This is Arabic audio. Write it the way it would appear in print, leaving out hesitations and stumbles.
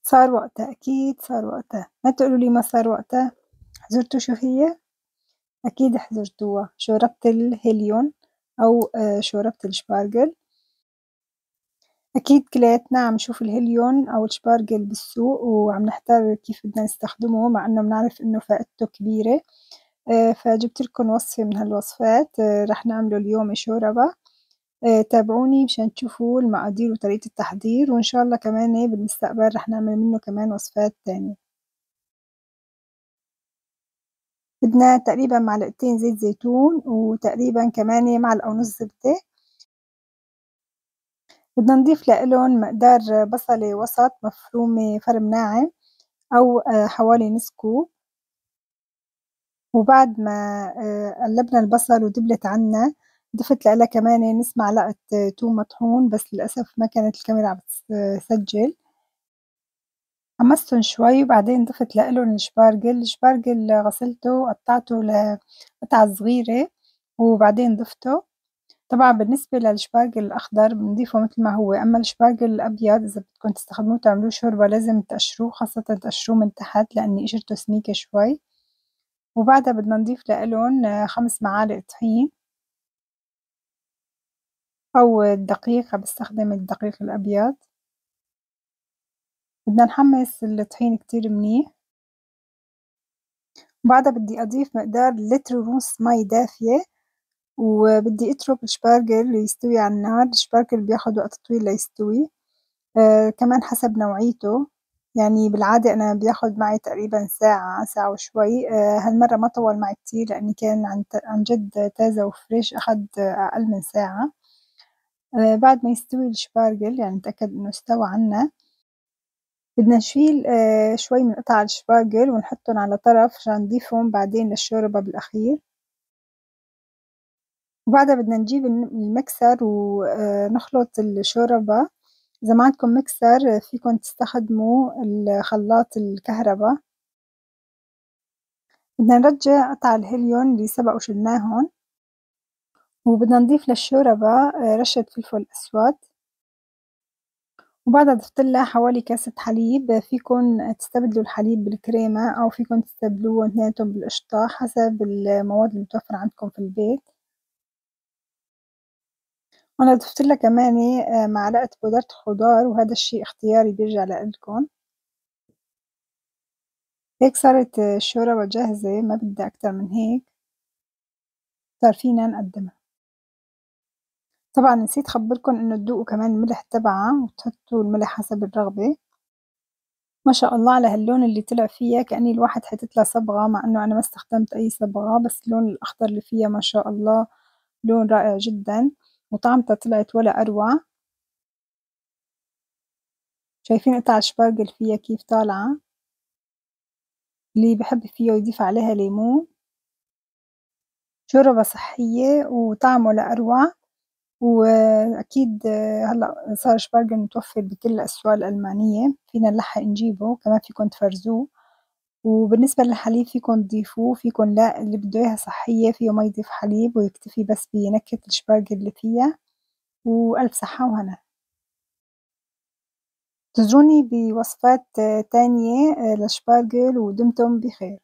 صار وقتها، أكيد صار وقتها، ما تقولوا لي ما صار وقتها. حضرتوا شو هي؟ أكيد حضرتوها، شوربة الهيليون أو شوربة الشبارجل. أكيد كلياتنا عم نشوف الهيليون أو الشبارجل بالسوق وعم نحتار كيف بدنا نستخدمه مع إنه بنعرف إنه فائدته كبيرة. فجبت لكم وصفة من هالوصفات رح نعمله اليوم شوربة. تابعوني مشان تشوفوا المقادير وطريقة التحضير، وإن شاء الله كمان بالمستقبل رح نعمل منه كمان وصفات تانية. بدنا تقريبًا معلقتين زيت زيتون، وتقريبًا كمان معلقة ونص زبدة. بدنا نضيف لإلهم مقدار بصلة وسط مفرومة فرم ناعم أو حوالي نص كوب. وبعد ما قلّبنا البصل ودبلت عنا، ضفت لإلها كمان نص معلقة توم مطحون، بس للأسف ما كانت الكاميرا عم تسجّل. حمّصتن شوي وبعدين ضفت لإلهم الشبارجل. الشبارجل غسلته وقطّعته لقطع صغيرة وبعدين ضفته. طبعًا بالنسبة للشبارجل الأخضر بنضيفه متل ما هو، أمّا الشبارجل الأبيض إذا بدكم تستخدموه تعملوه شوربة لازم تقشروه، خاصةً تقشروه من تحت لإن قشرته سميكة شوي. وبعدها بدنا نضيف لإلهم 5 معالق طحين أو الدقيق، باستخدم الدقيق الأبيض. بدنا نحمّص الطحين كتير منيح. وبعدها بدي أضيف مقدار لتر ونص مي دافية، وبدي أترك الشبارجل يستوي على النار. الشبارجل بياخد وقت طويل ليستوي، كمان حسب نوعيته. يعني بالعادة أنا بياخد معي تقريبًا ساعة، ساعة وشوي. هالمرّة ما طوّل معي كتير لإني كان عن جد تازة وفريش، أخد أقل من ساعة. بعد ما يستوي الشبارجل يعني نتأكد إنه استوى عنا، بدنا نشيل شوي من قطع الشبارجل ونحطّن على طرف عشان نضيفهم بعدين للشوربة بالأخير. وبعدها بدنا نجيب المكسر نخلط الشوربة. إذا ما عندكم مكسر فيكن تستخدموا الخلاط الكهربا. بدنا نرجّع قطع الهيليون اللي سبق وشلناهن، وبدنا نضيف للشوربة رشة فلفل أسود. وبعدها ضفتلها حوالي كاسة حليب، فيكن تستبدلوا الحليب بالكريمة أو فيكن تستبدلوهم اثنيناتهم بالقشطة حسب المواد المتوفرة عندكم في البيت. وأنا ضفتلها كمان معلقة بودرة خضار، وهذا الشي اختياري بيرجع لإلكن. هيك صارت الشوربة جاهزة، ما بدها أكتر من هيك، صار فينا نقدّمها. طبعًا نسيت أخبّركن إنه تدوقوا كمان الملح تبعها وتحطّوا الملح حسب الرغبة. ما شاء الله على هاللون اللي طلع فيها، كأني الواحد حاطط لها صبغة، مع إنه أنا ما استخدمت أي صبغة، بس اللون الأخضر اللي فيها ما شاء الله لون رائع جدًا، وطعمتها طلعت ولا أروع. شايفين قطع الشبارجل فيها كيف طالعة، اللي بيحب فيها يضيف عليها ليمون. شوربة صحية وطعم ولا أروع. وأكيد هلأ صار شبارجل متوفر بكل الأسواق الألمانية، فينا نلحّق نجيبه، كمان فيكن تفرزوه. وبالنسبة للحليب فيكن تضيفوه، فيكن لأ، اللي بده إياها صحية فيه ما يضيف حليب ويكتفي بس بنكهة الشبارجل اللي فيها. وألف صحة وهنا. انتظروني بوصفات تانية للشبارجل ودمتم بخير.